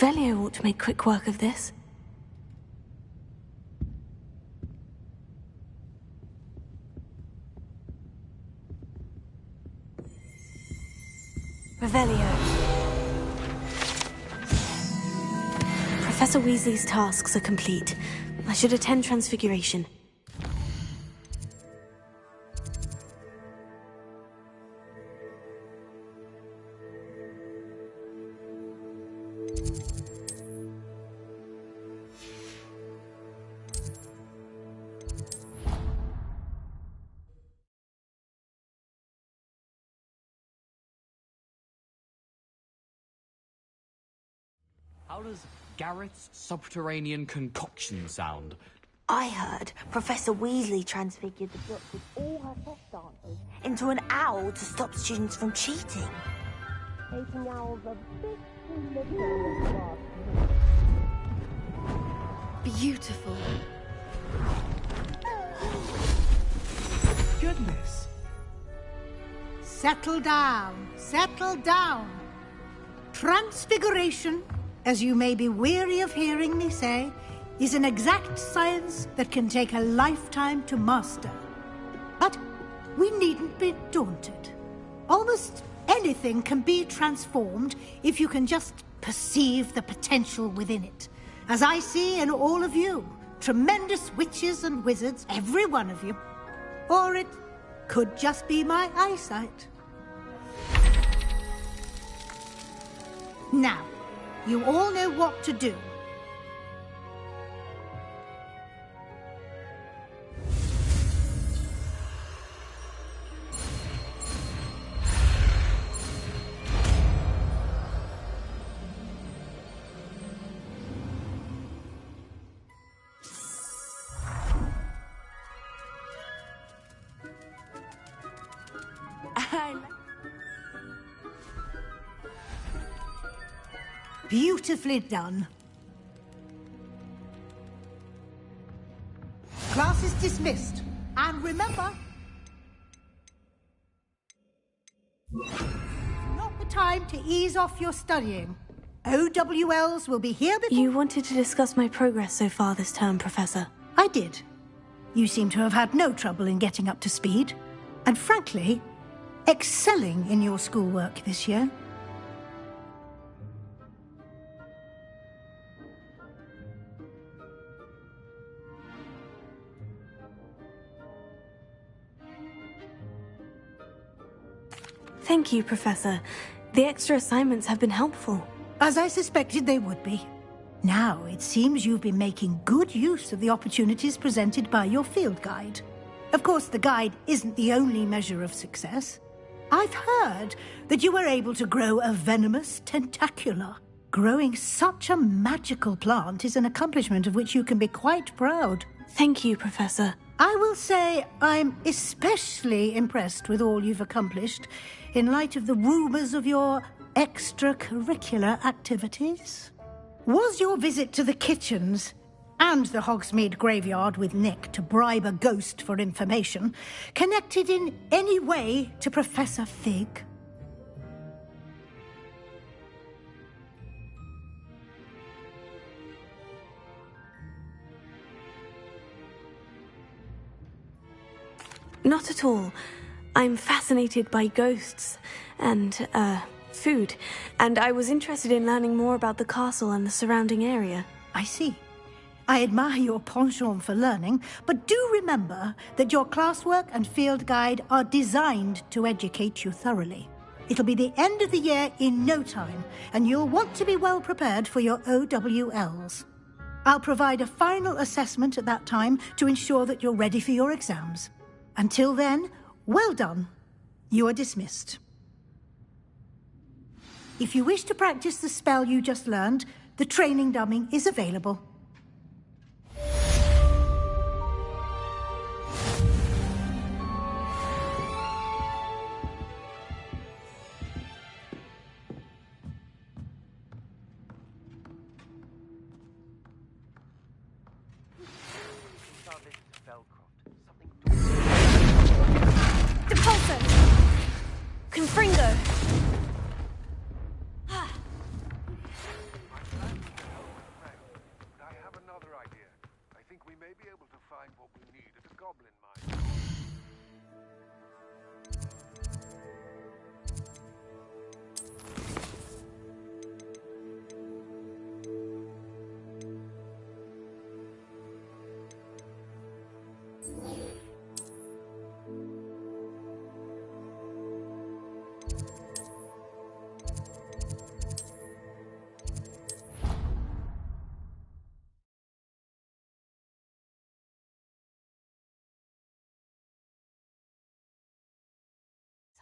Revelio ought to make quick work of this. Revelio. Professor Weasley's tasks are complete. I should attend Transfiguration. How does Garrett's subterranean concoction sound? I heard Professor Weasley transfigured the book with all her test answers into an owl to stop students from cheating. Making owls a bit too Beautiful. Goodness. Settle down. Settle down. Transfiguration, as you may be weary of hearing me say, is an exact science that can take a lifetime to master. But we needn't be daunted. Almost anything can be transformed if you can just perceive the potential within it. As I see in all of you, tremendous witches and wizards, every one of you. Or it could just be my eyesight. Now, you all know what to do. Beautifully done. Class is dismissed. And remember, not the time to ease off your studying. OWLs will be here before... You wanted to discuss my progress so far this term, Professor. I did. You seem to have had no trouble in getting up to speed. And frankly, excelling in your schoolwork this year. Thank you, Professor. The extra assignments have been helpful. As I suspected they would be. Now, it seems you've been making good use of the opportunities presented by your field guide. Of course, the guide isn't the only measure of success. I've heard that you were able to grow a venomous tentacula. Growing such a magical plant is an accomplishment of which you can be quite proud. Thank you, Professor. I will say I'm especially impressed with all you've accomplished in light of the rumors of your extracurricular activities. Was your visit to the kitchens and the Hogsmeade graveyard with Nick to bribe a ghost for information connected in any way to Professor Fig? Not at all. I'm fascinated by ghosts and, food, and I was interested in learning more about the castle and the surrounding area. I see. I admire your penchant for learning, but do remember that your classwork and field guide are designed to educate you thoroughly. It'll be the end of the year in no time, and you'll want to be well prepared for your OWLs. I'll provide a final assessment at that time to ensure that you're ready for your exams. Until then, well done. You are dismissed. If you wish to practice the spell you just learned, the training dummy is available. Confringo!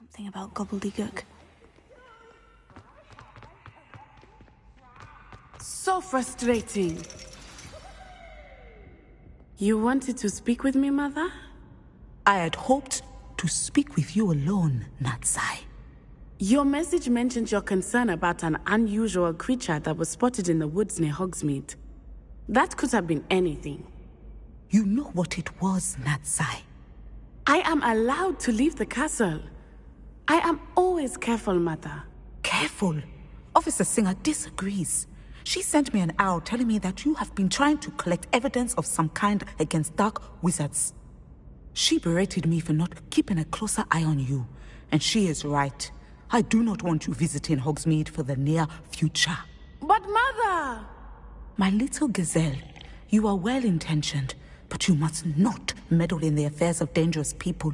Something about gobbledygook. So frustrating. You wanted to speak with me, Mother? I had hoped to speak with you alone, Natsai. Your message mentioned your concern about an unusual creature that was spotted in the woods near Hogsmeade. That could have been anything. You know what it was, Natsai. I am allowed to leave the castle. I am always careful, Mother. Careful? Officer Singer disagrees. She sent me an owl telling me that you have been trying to collect evidence of some kind against dark wizards. She berated me for not keeping a closer eye on you, and she is right. I do not want you visiting Hogsmeade for the near future. But Mother! My little gazelle, you are well-intentioned, but you must not meddle in the affairs of dangerous people.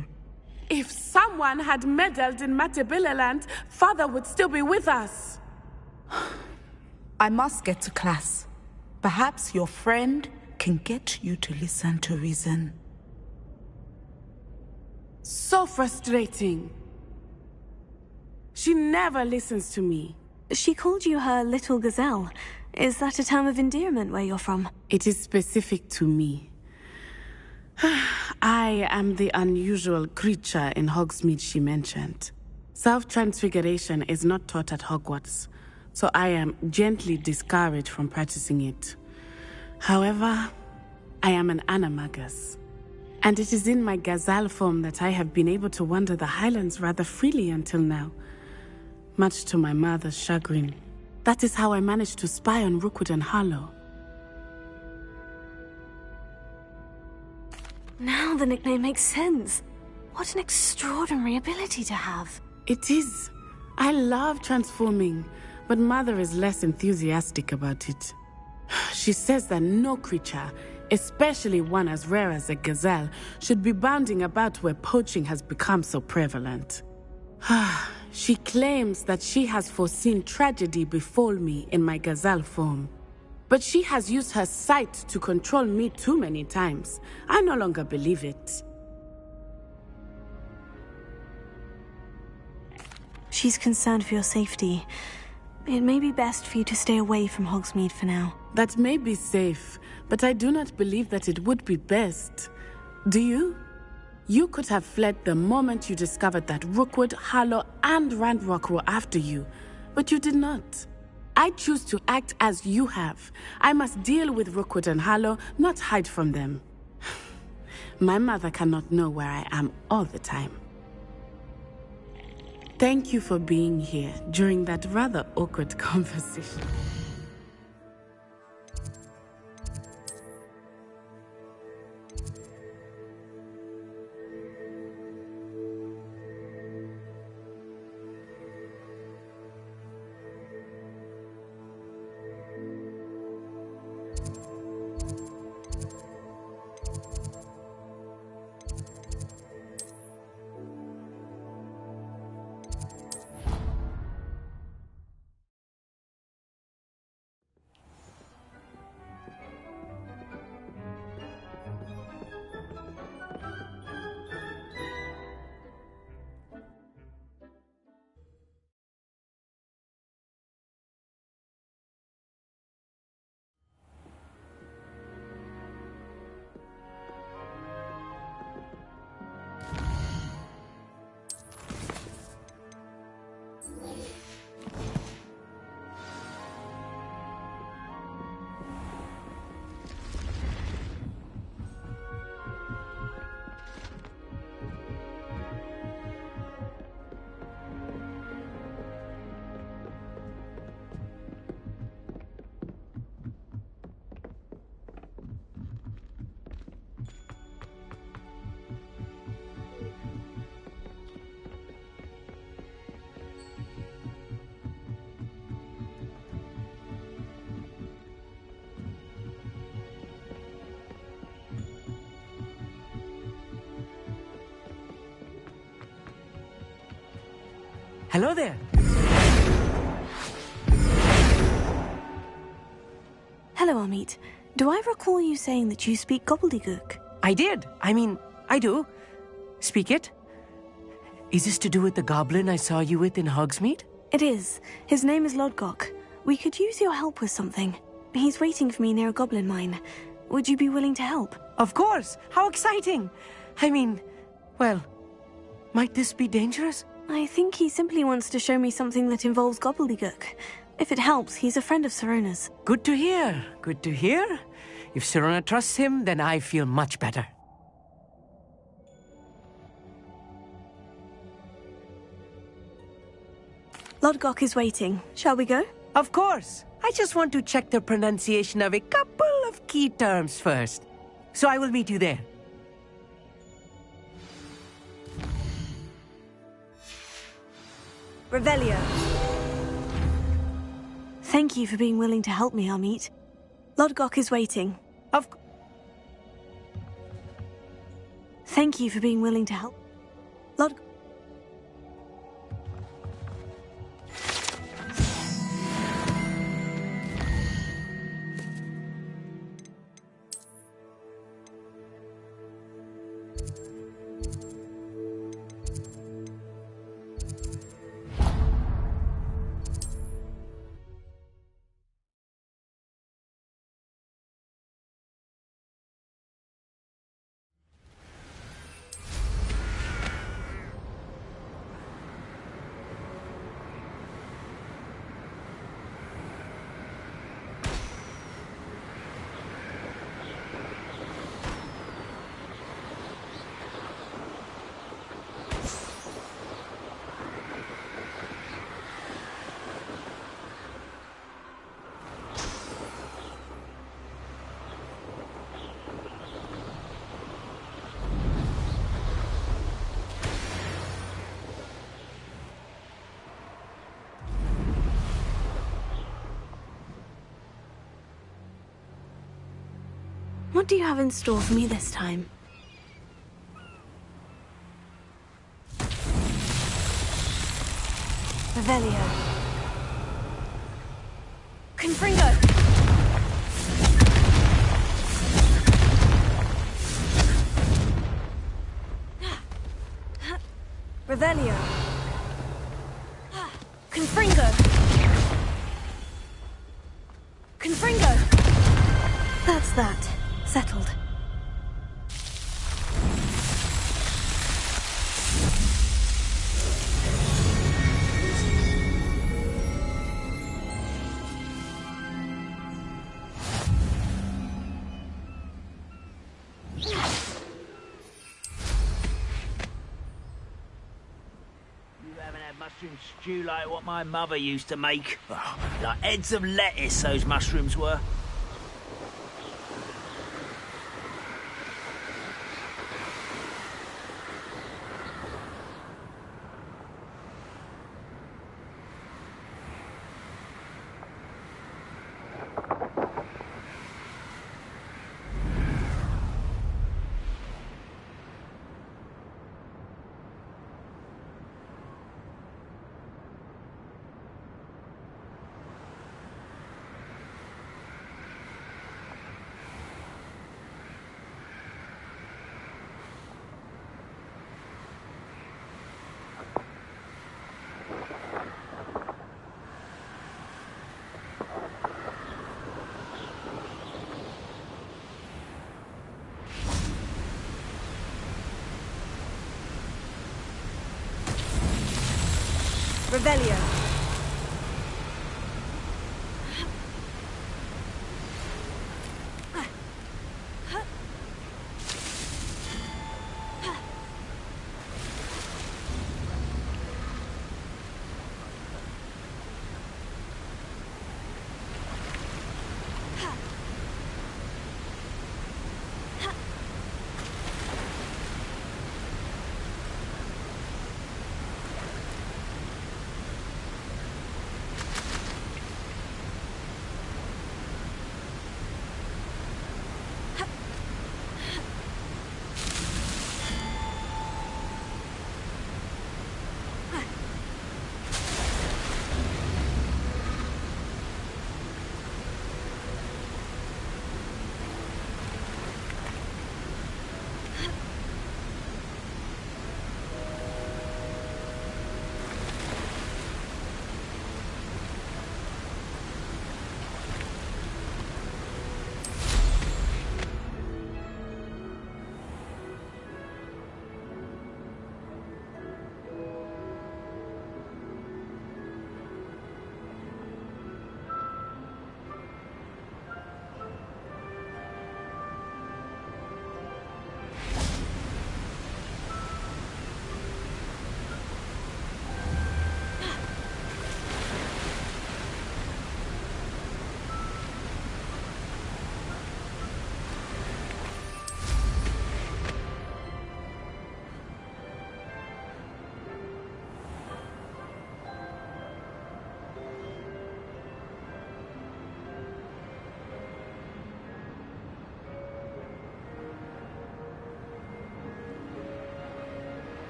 If someone had meddled in Matabeleland, Father would still be with us. I must get to class. Perhaps your friend can get you to listen to reason. So frustrating. She never listens to me. She called you her little gazelle. Is that a term of endearment where you're from? It is specific to me. I am the unusual creature in Hogsmeade she mentioned. Self-transfiguration is not taught at Hogwarts, so I am gently discouraged from practicing it. However, I am an animagus, and it is in my gazelle form that I have been able to wander the Highlands rather freely until now, much to my mother's chagrin. That is how I managed to spy on Rookwood and Harlow. Now the nickname makes sense. What an extraordinary ability to have. It is. I love transforming, but Mother is less enthusiastic about it. She says that no creature, especially one as rare as a gazelle, should be bounding about where poaching has become so prevalent. She claims that she has foreseen tragedy befall me in my gazelle form. But she has used her sight to control me too many times. I no longer believe it. She's concerned for your safety. It may be best for you to stay away from Hogsmeade for now. That may be safe, but I do not believe that it would be best. Do you? You could have fled the moment you discovered that Rookwood, Harlow, and Ranrock were after you, but you did not. I choose to act as you have. I must deal with Rookwood and Harlow, not hide from them. My mother cannot know where I am all the time. Thank you for being here during that rather awkward conversation. Hello there. Hello, Amit. Do I recall you saying that you speak gobbledygook? I did. I mean, I do. Speak it. Is this to do with the goblin I saw you with in Hogsmeade? It is. His name is Lodgok. We could use your help with something. He's waiting for me near a goblin mine. Would you be willing to help? Of course! How exciting! I mean, well, might this be dangerous? I think he simply wants to show me something that involves gobbledygook. If it helps, he's a friend of Sirona's. Good to hear. Good to hear. If Sirona trusts him, then I feel much better. Lodgok is waiting. Shall we go? Of course. I just want to check the pronunciation of a couple of key terms first. So I will meet you there. Revelio. Thank you for being willing to help me, Amit. Lodgok is waiting. Thank you for being willing to help. Lodgok. What do you have in store for me this time? Revelio. Confringo! Revelio. Confringo! Confringo! That's that. Settled. Mushroom stew like what my mother used to make. Oh, like heads of lettuce, those mushrooms were. Revelio.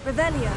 Revelio.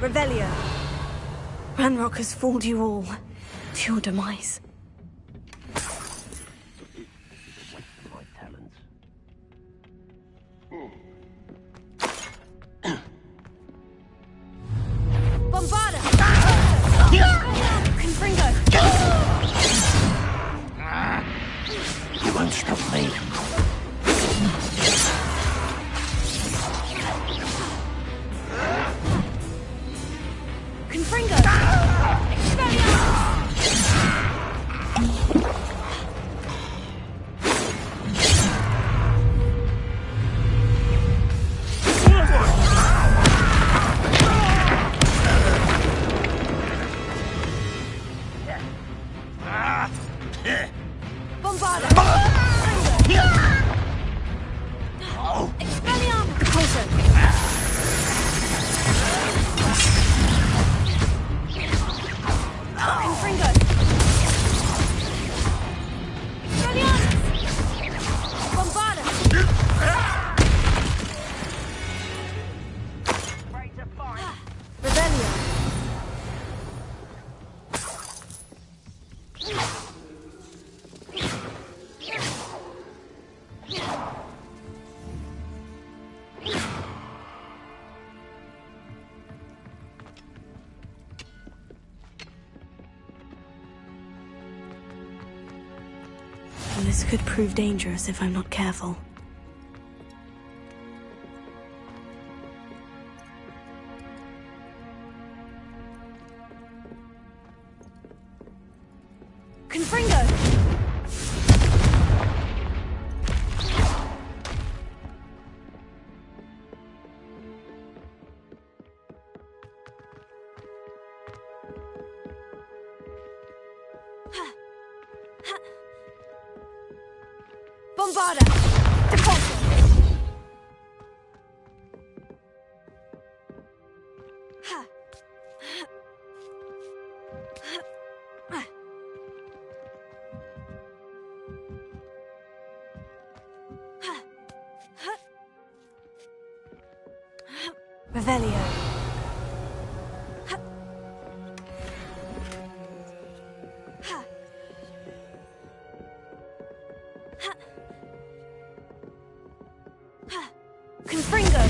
Revelio. Ranrock has fooled you all to your demise. My talents. Bombarda! Confringo! You won't stop me. Confringo! This could prove dangerous if I'm not careful. Confringo! Bombarda! Default! Revelio. Confringo.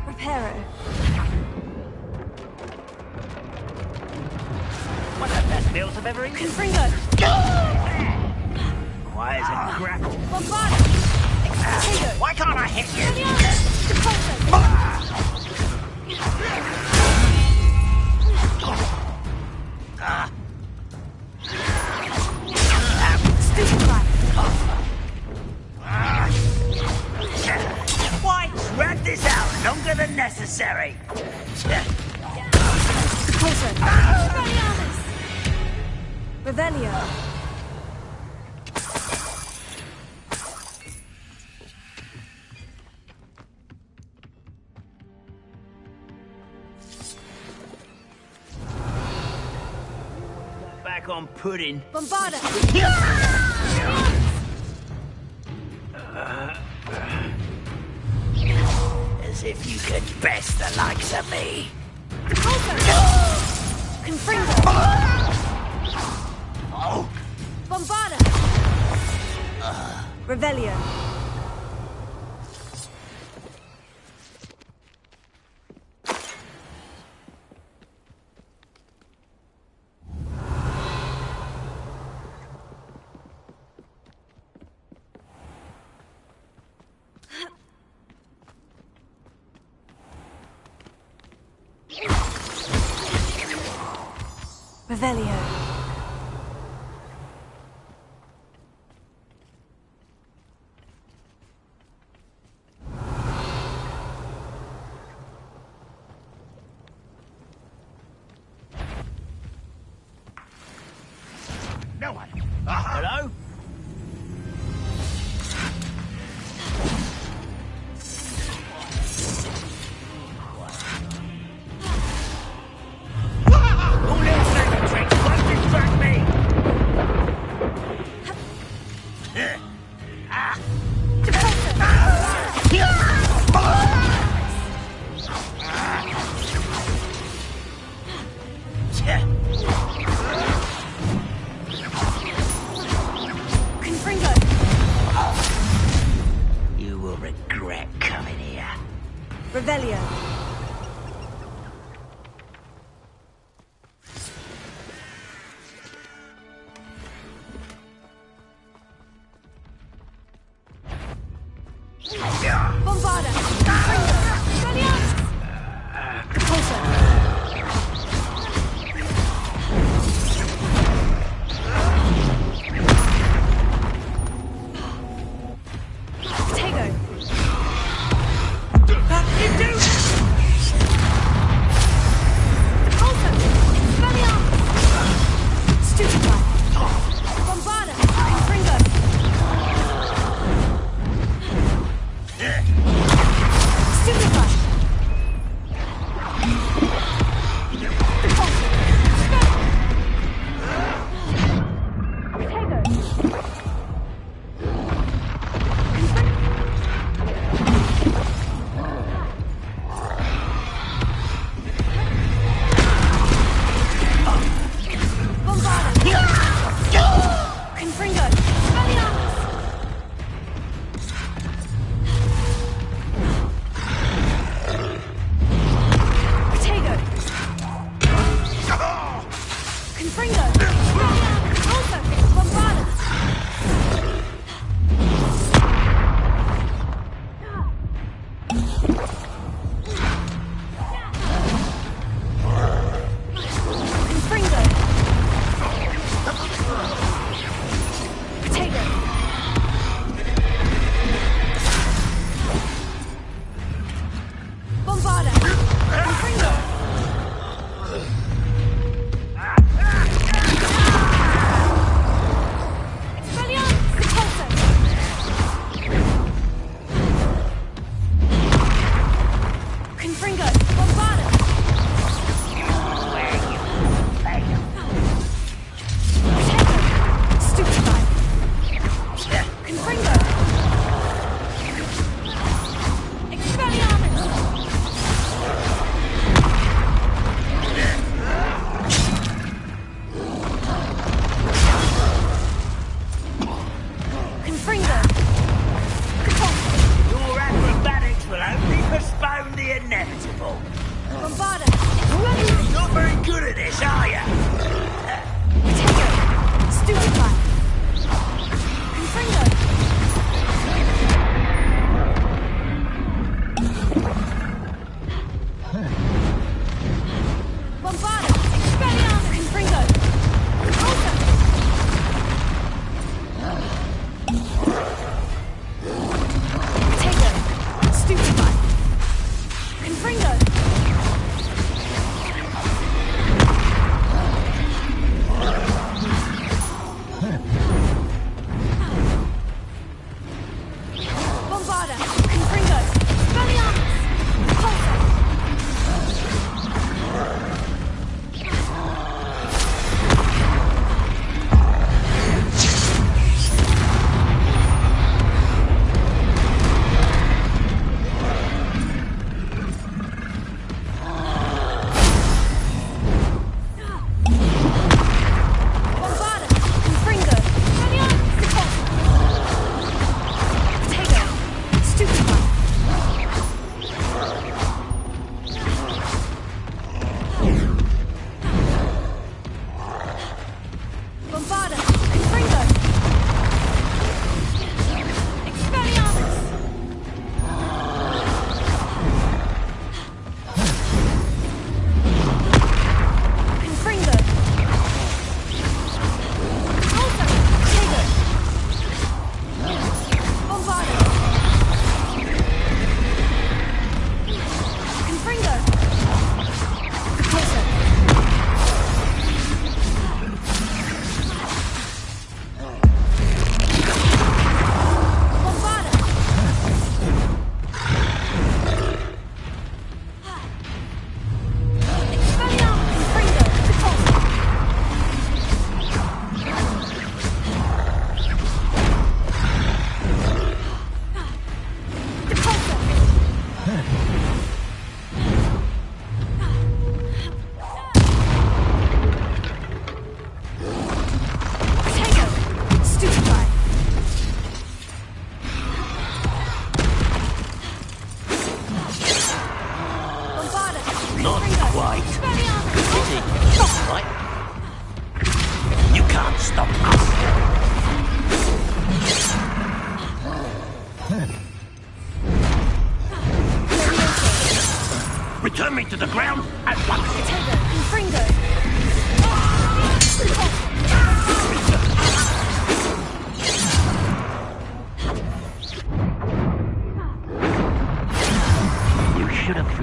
Reparo. One of the best meals I've ever eaten. Confringo. Quiet as a grackle. Bombarda. Confringo. Why can't I hit you? Why drag this out longer than necessary? unnecessary. Potер! Revelio! Back on pudding. Bombarda! As if you could best the likes of me. Confringo! Bombarda! Revelio! Revelio. No one. Hello? You will regret coming here. Revelio. Bombarda!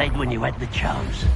fled when you had the chance.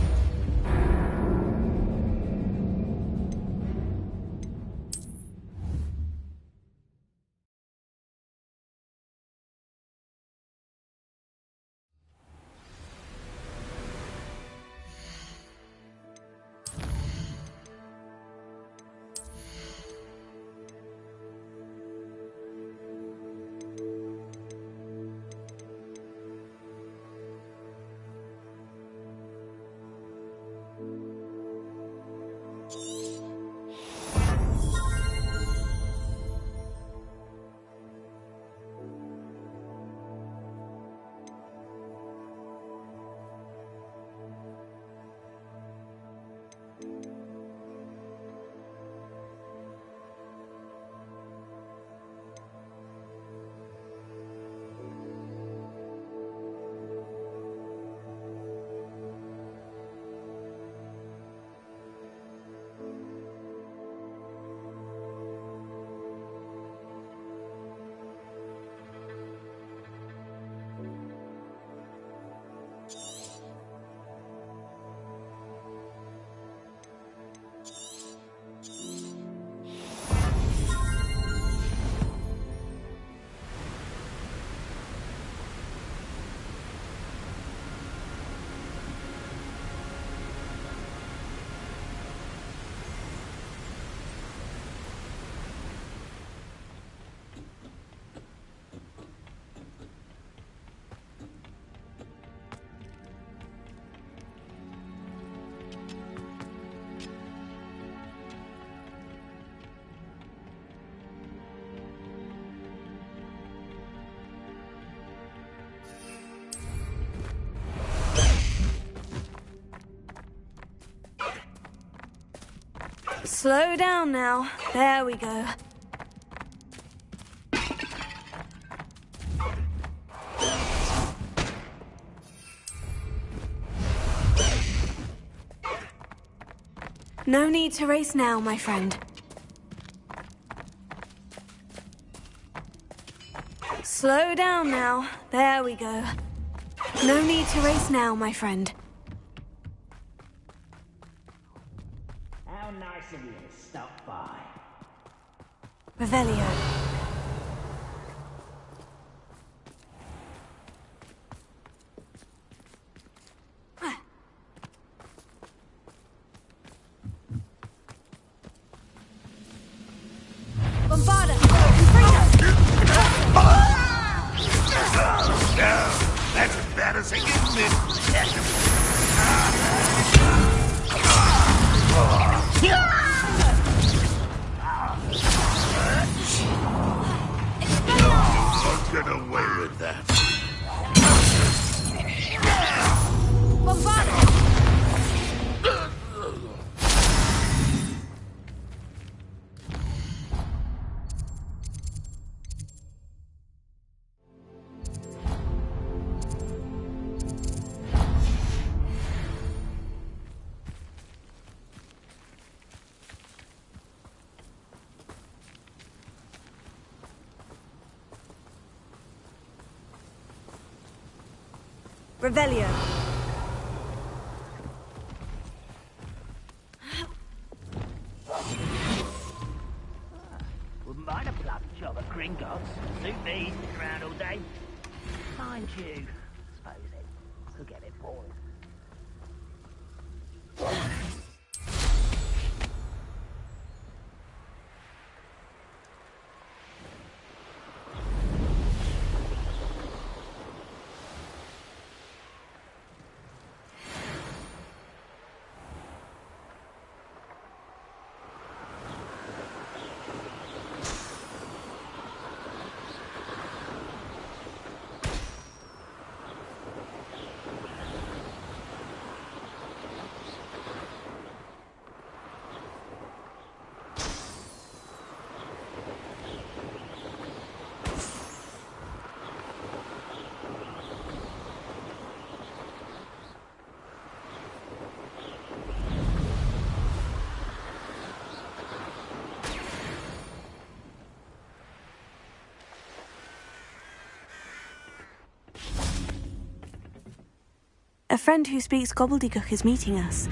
Slow down now. There we go. No need to race now, my friend. Slow down now. There we go. No need to race now, my friend. How nice of you to stop by. Revelio. Bombarda! That's embarrassing, isn't it? I'll get away with that. Bombarda! Revelio. Wouldn't mind a blood job at Gringotts. Suit me, sitting around all day. Mind you, suppose it could get it bored. A friend who speaks gobbledygook is meeting us.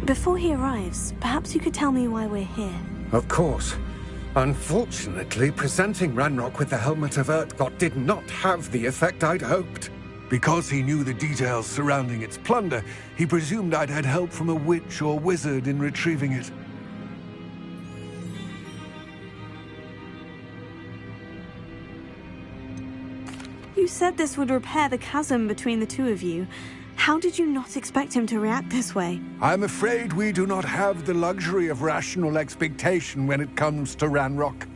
Before he arrives, perhaps you could tell me why we're here. Of course. Unfortunately, presenting Ranrock with the Helmet of Urtkot did not have the effect I'd hoped. Because he knew the details surrounding its plunder, he presumed I'd had help from a witch or wizard in retrieving it. You said this would repair the chasm between the two of you. How did you not expect him to react this way? I'm afraid we do not have the luxury of rational expectation when it comes to Ranrock.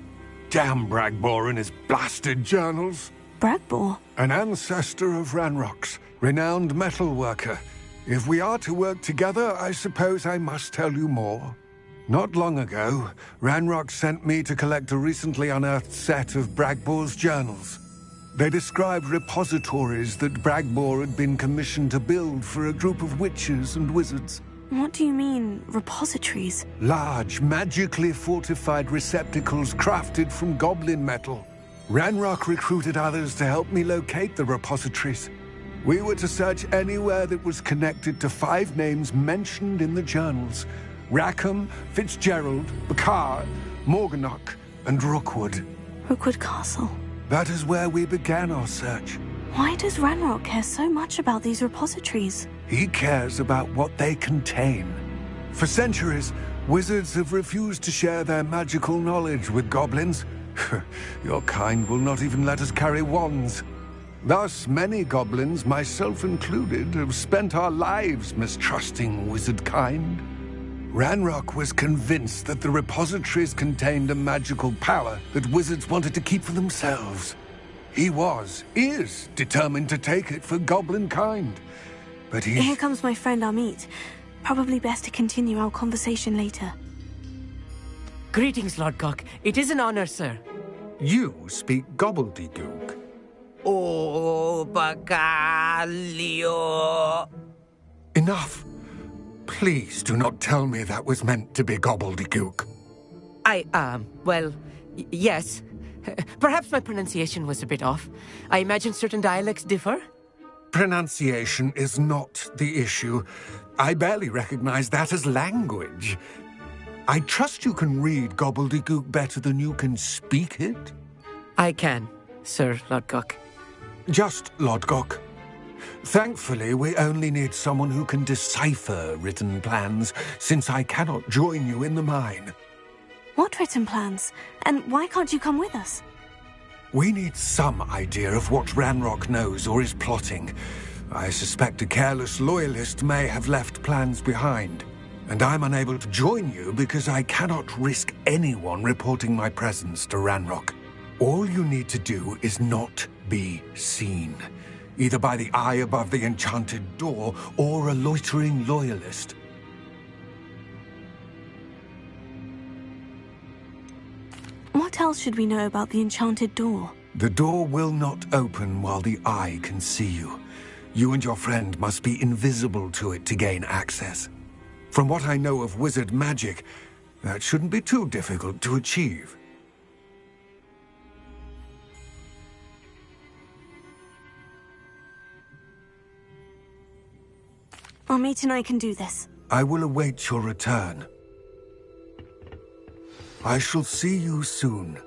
Damn Bragbor and his blasted journals. Bragbor? An ancestor of Ranrock's, renowned metal worker. If we are to work together, I suppose I must tell you more. Not long ago, Ranrock sent me to collect a recently unearthed set of Bragbor's journals. They described repositories that Bragbor had been commissioned to build for a group of witches and wizards. What do you mean, repositories? Large, magically fortified receptacles crafted from goblin metal. Ranrock recruited others to help me locate the repositories. We were to search anywhere that was connected to 5 names mentioned in the journals: Rackham, Fitzgerald, Bakar, Morganach, and Rookwood. Rookwood Castle. That is where we began our search. Why does Ranrock care so much about these repositories? He cares about what they contain. For centuries, wizards have refused to share their magical knowledge with goblins. Your kind will not even let us carry wands. Thus, many goblins, myself included, have spent our lives mistrusting wizard kind. Ranrock was convinced that the repositories contained a magical power that wizards wanted to keep for themselves. He is determined to take it for goblin kind. But Here comes my friend Amit. Probably best to continue our conversation later. Greetings, Lord Cock. It is an honor, sir. You speak gobbledygook. Oh, Bacalio. Enough. Please do not tell me that was meant to be gobbledygook. Well, yes. Perhaps my pronunciation was a bit off. I imagine certain dialects differ? Pronunciation is not the issue. I barely recognize that as language. I trust you can read gobbledygook better than you can speak it? I can, Sir Lodgok. Just Lodgok. Thankfully, we only need someone who can decipher written plans, since I cannot join you in the mine. What written plans? And why can't you come with us? We need some idea of what Ranrock knows or is plotting. I suspect a careless loyalist may have left plans behind. And I'm unable to join you because I cannot risk anyone reporting my presence to Ranrock. All you need to do is not be seen, either by the eye above the enchanted door or a loitering loyalist. What else should we know about the enchanted door? The door will not open while the eye can see you. You and your friend must be invisible to it to gain access. From what I know of wizard magic, that shouldn't be too difficult to achieve. Amit and I can do this. I will await your return. I shall see you soon.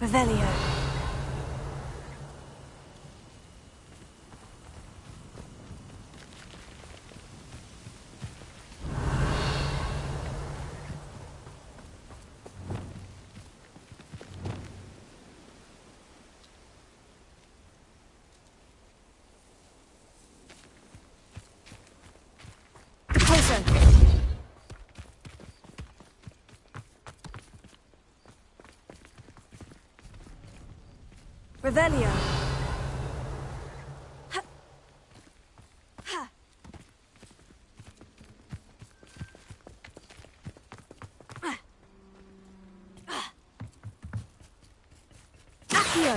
Revelio. Potser. Revelio. Ha. Ha. Ah. Ah. Accio.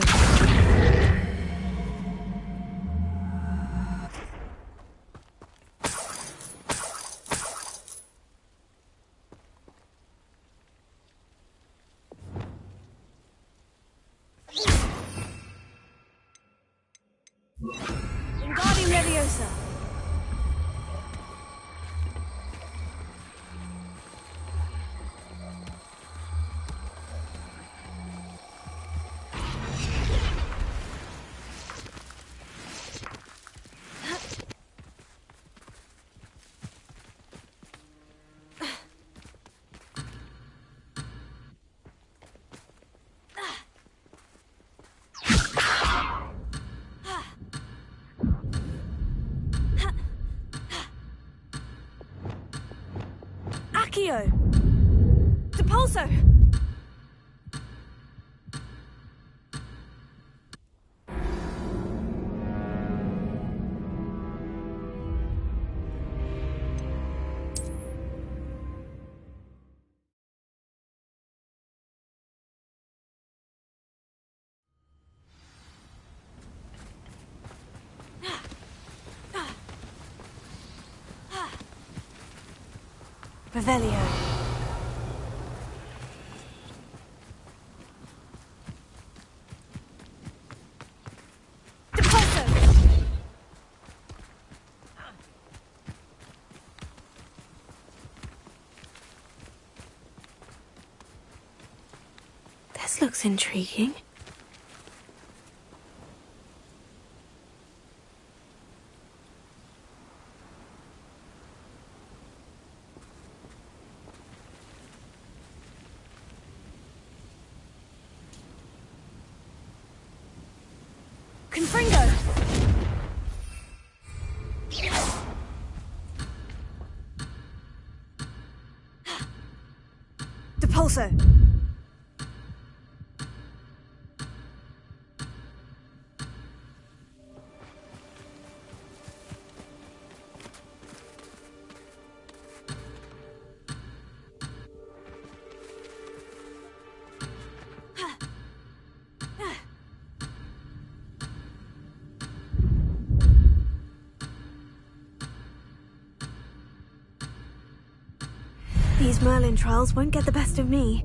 Gardi Leviosa. Accio! Depulso! Revelio. Depulso! This looks intriguing. Confringo! Depulso! These Merlin trials won't get the best of me.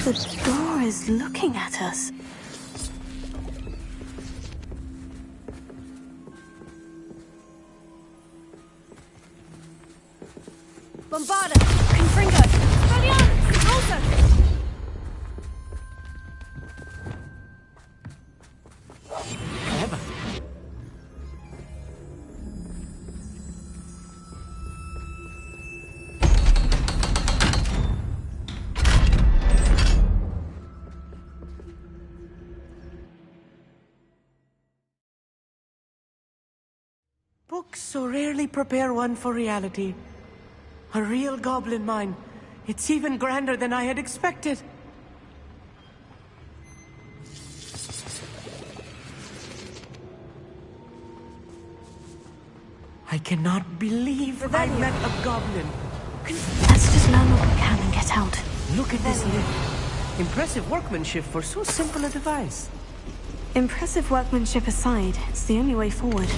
The door is looking at us. Bombarda! Confringo! Valiant! Repulsor! Clever. Books so rarely prepare one for reality. A real goblin mine. It's even grander than I had expected. I cannot believe I met a goblin. Let's just learn what we can and get out. Look at this lift. Impressive workmanship for so simple a device. Impressive workmanship aside, it's the only way forward.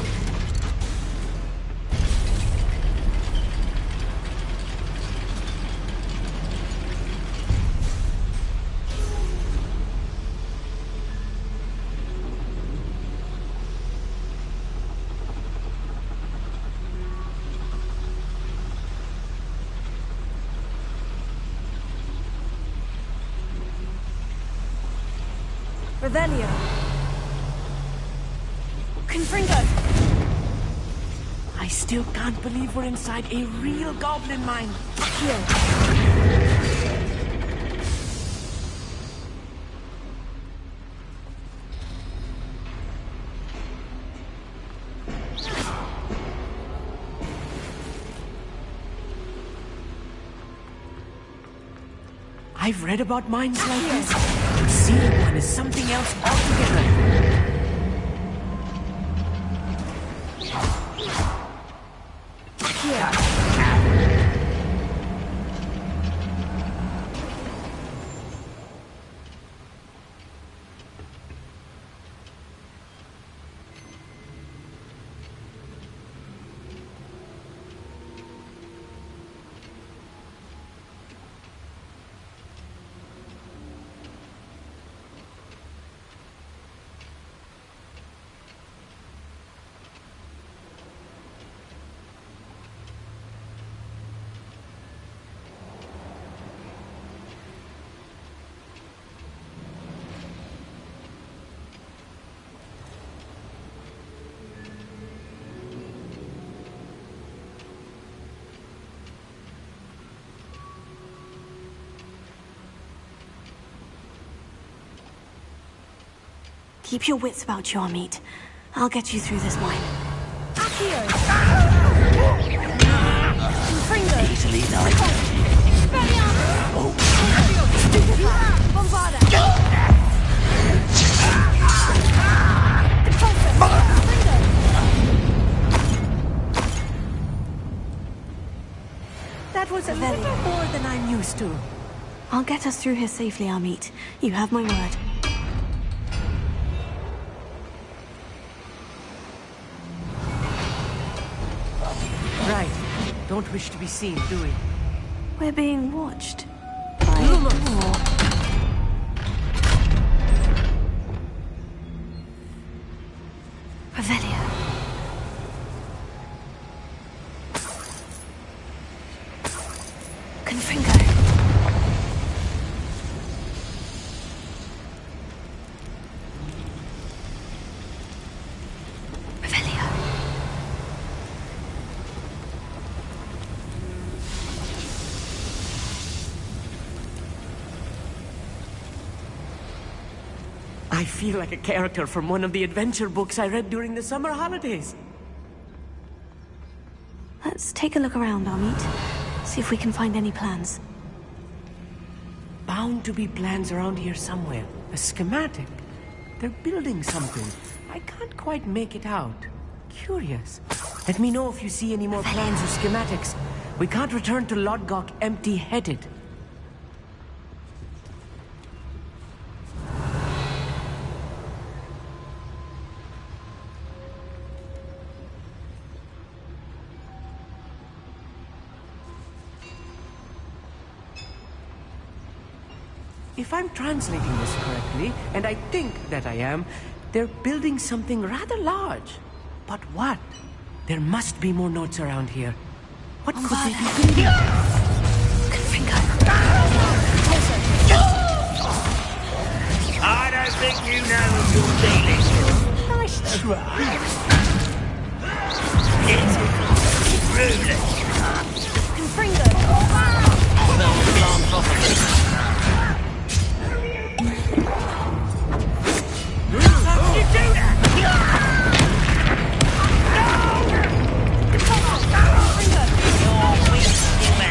Revelio. Confringo. I still can't believe we're inside a real goblin mine. Here. I've read about mines like this. Seeing one is something else altogether. Here. Keep your wits about you, Amit. I'll get you through this mine. Accio! Confringo! Easily done. Expelliarmus! Bombarda! That was a little more than I'm used to. I'll get us through here safely, Amit. You have my word. Right. Don't wish to be seen, do we? We're being watched. By more. Revelio. Confringo. Revelio. I feel like a character from one of the adventure books I read during the summer holidays. Let's take a look around, Amit. See if we can find any plans. Bound to be plans around here somewhere. A schematic. They're building something. I can't quite make it out. Curious. Let me know if you see any more plans or schematics. We can't return to Lodgok empty-headed. If I'm translating this correctly, and I think that I am, they're building something rather large. But what? There must be more notes around here. What could they be building? I don't think you know what you're dealing with. Nice try. It's rude. Confringo. Well, the alarm properly. How did you do that? You're weak, you man.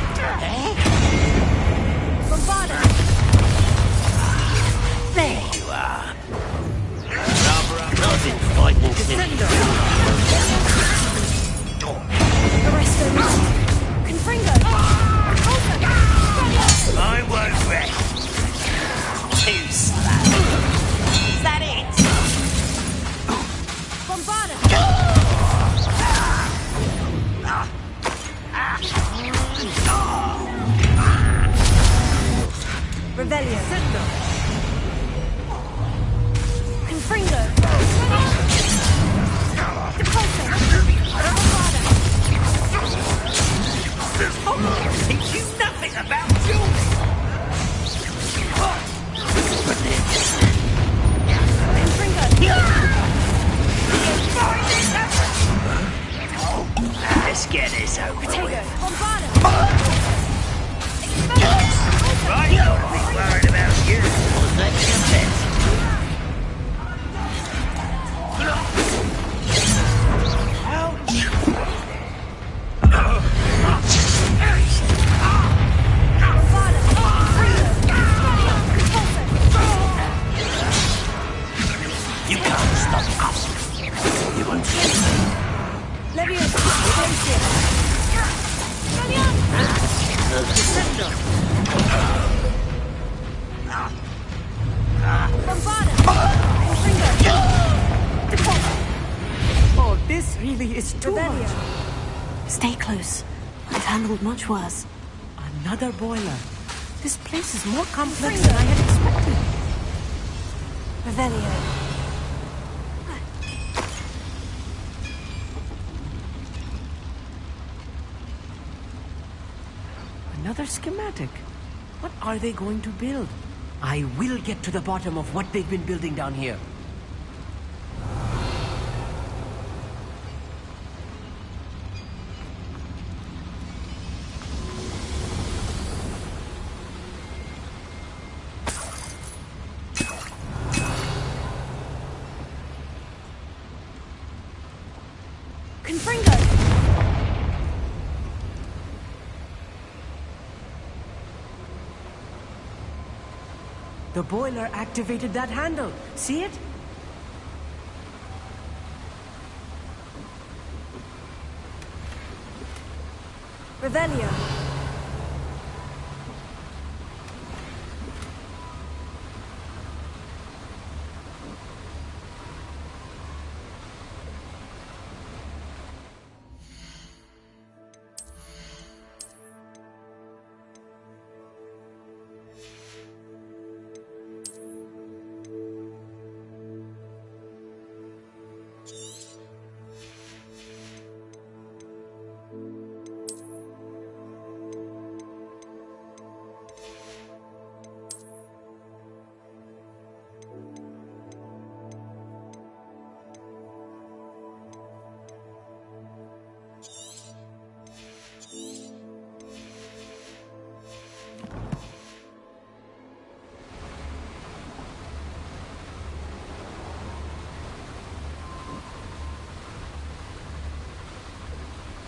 Confringo! Teach you nothing about dueling! Let's get this over with. Right, you ought to be worried about you. Well, that's your best. You can't stop us. You won't see me. Oh, this really is too much. Stay close. I've handled much worse. Another boiler. This place is more complex than I had expected. Revelio. Another schematic. What are they going to build? I will get to the bottom of what they've been building down here. Confringo! The boiler activated that handle. See it? Revelio.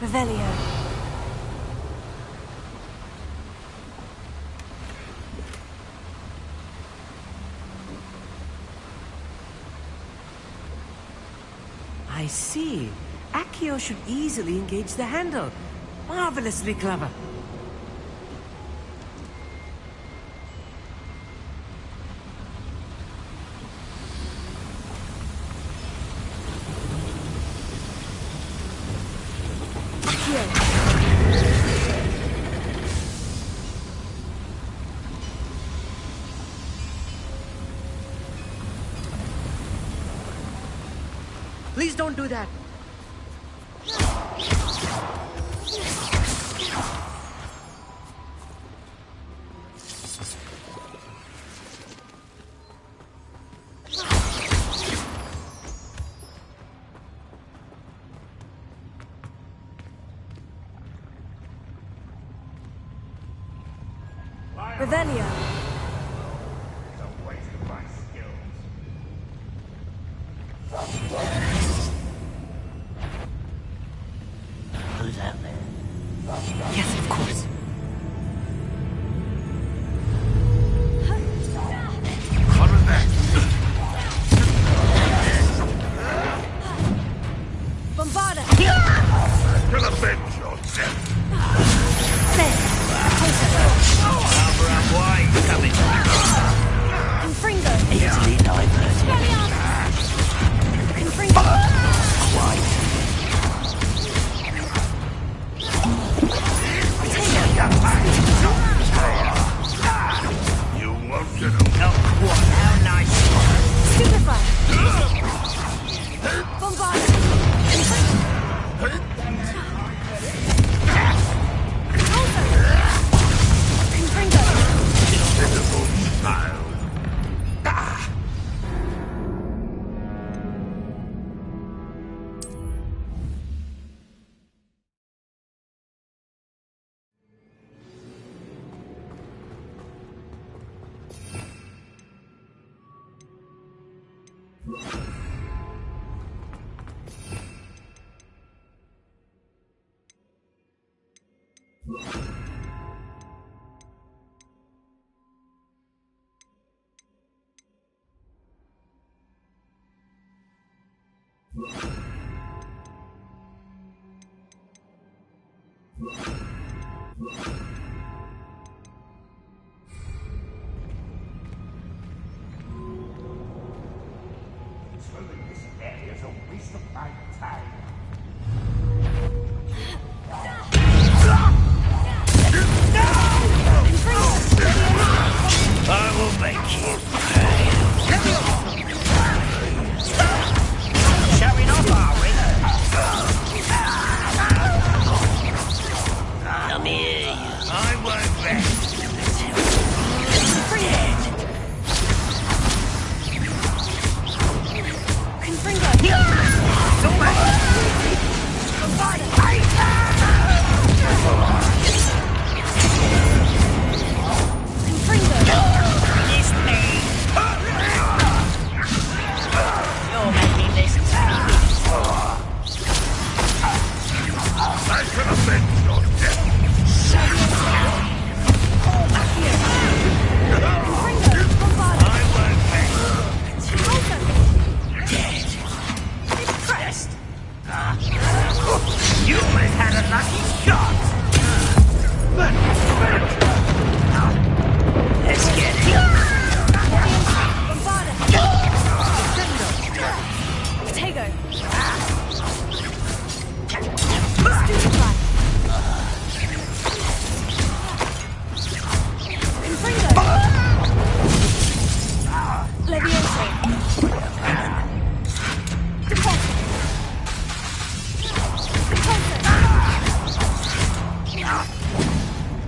Revelio. I see. Accio should easily engage the handle. Marvelously clever. Please don't do that. Revelio. Who's out there? Not quite. How nice. Stupefy! Bombard! Confringo! Pitiful child. Swimming this area is a waste of my time. I will make you pay. Showing off, are we? Come here, you. I won't rest. Confringo! You're making this easy. I can avenge your death. I won't rest. Dead. Impressed. You almost had a lucky shot. Let's get it. Potato! Stupefy! Confringo! Levioso! Defense!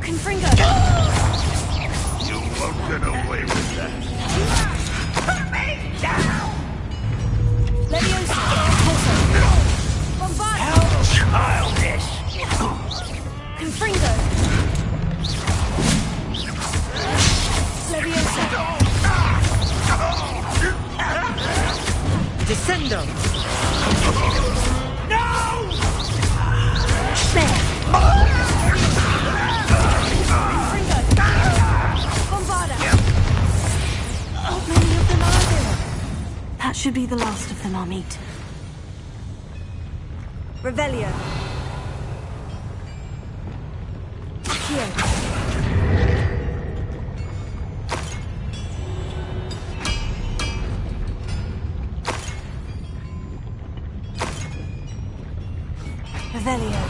Confringo! You won't get away with that. Put me down. Levioso! Bombard! How childish. Confringo! Levioso! Descendo! No! Confringo! Bombarda! How many of them are there? That should be the last of them, Amit. Revelio. Accio. Revelio.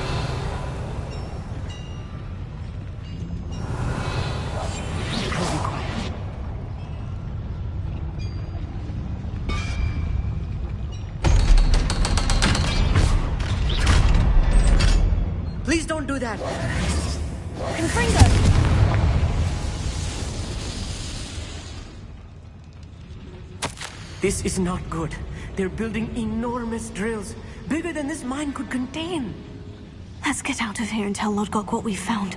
Please don't do that. Confringo. This is not good. They're building enormous drills, bigger than this mine could contain. Let's get out of here and tell Lodgok what we found.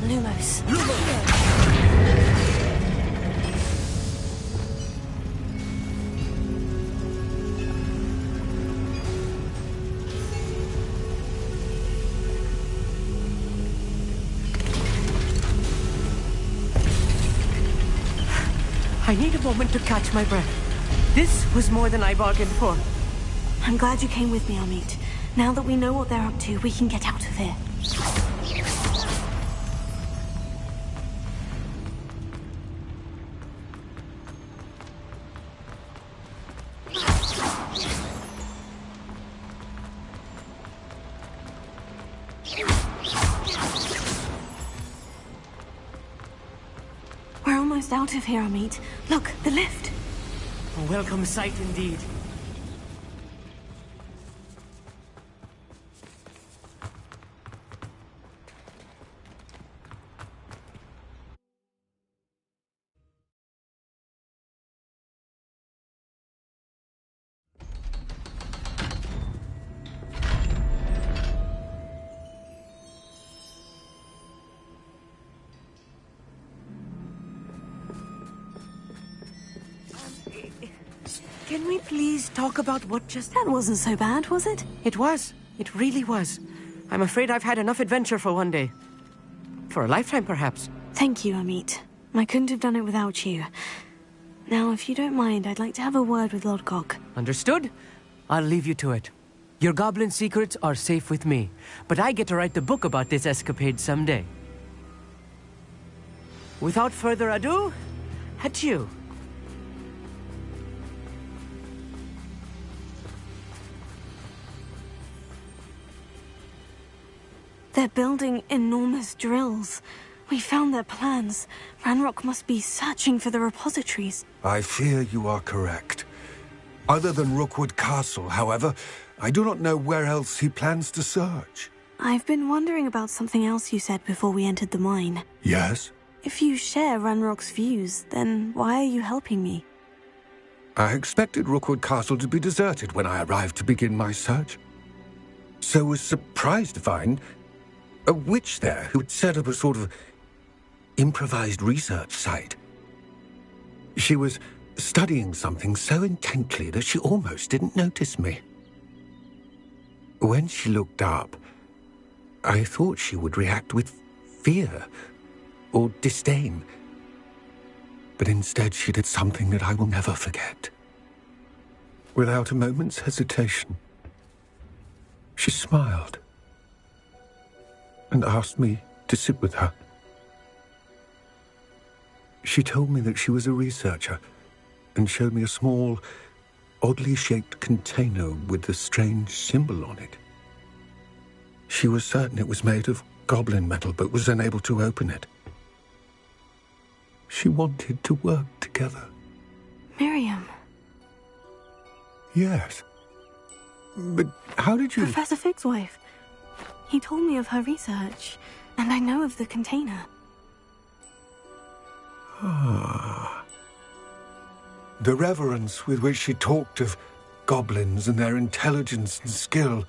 Lumos. I need a moment to catch my breath. This was more than I bargained for. I'm glad you came with me, Amit. Now that we know what they're up to, we can get out of here. almost out of here, Amit. Look, the lift. A welcome sight indeed. Can we please talk about what just... That wasn't so bad, was it? It was. It really was. I'm afraid I've had enough adventure for one day. For a lifetime, perhaps. Thank you, Amit. I couldn't have done it without you. Now, if you don't mind, I'd like to have a word with Lord Gog. Understood? I'll leave you to it. Your goblin secrets are safe with me, but I get to write the book about this escapade someday. Without further ado, adieu. They're building enormous drills. We found their plans. Ranrock must be searching for the repositories. I fear you are correct. Other than Rookwood Castle, however, I do not know where else he plans to search. I've been wondering about something else you said before we entered the mine. Yes? If you share Ranrock's views, then why are you helping me? I expected Rookwood Castle to be deserted when I arrived to begin my search. So was surprised to find a witch there who had set up a sort of improvised research site. She was studying something so intently that she almost didn't notice me. When she looked up, I thought she would react with fear or disdain. But instead she did something that I will never forget. Without a moment's hesitation, she smiled and asked me to sit with her. She told me that she was a researcher and showed me a small, oddly shaped container with a strange symbol on it. She was certain it was made of goblin metal, but was unable to open it. She wanted to work together. Miriam. Yes. But how did you... Professor Fig's wife. He told me of her research, and I know of the container. Ah. The reverence with which she talked of goblins and their intelligence and skill,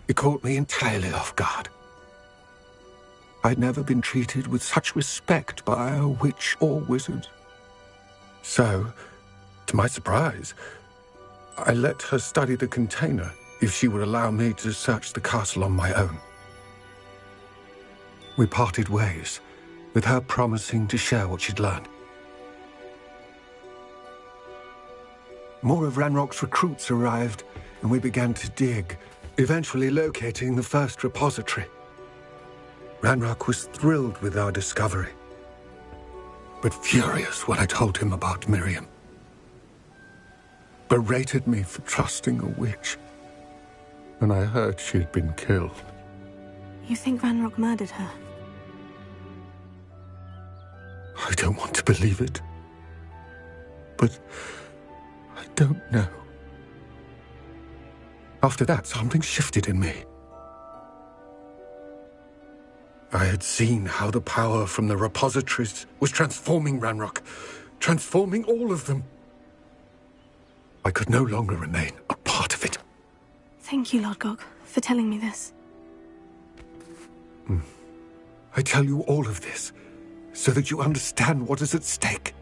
it caught me entirely off guard. I'd never been treated with such respect by a witch or wizard. So, to my surprise, I let her study the container if she would allow me to search the castle on my own. We parted ways, with her promising to share what she'd learned. More of Ranrock's recruits arrived, and we began to dig, eventually locating the first repository. Ranrock was thrilled with our discovery, but furious when I told him about Miriam. Berated me for trusting a witch, and I heard she'd been killed. You think Ranrock murdered her? I don't want to believe it, but I don't know. After that, something shifted in me. I had seen how the power from the repositories was transforming Ranrock, transforming all of them. I could no longer remain a part of it. Thank you, Lord Gog, for telling me this. I tell you all of this so that you understand what is at stake.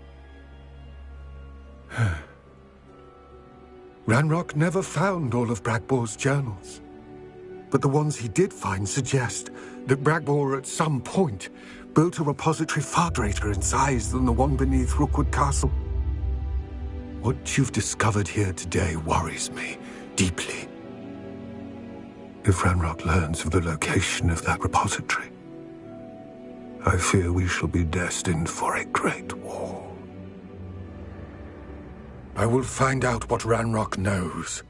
Ranrock never found all of Bragbor's journals, but the ones he did find suggest that Bragbor at some point built a repository far greater in size than the one beneath Rookwood Castle. What you've discovered here today worries me deeply. If Ranrock learns of the location of that repository, I fear we shall be destined for a great war. I will find out what Ranrock knows.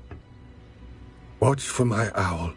Watch for my owl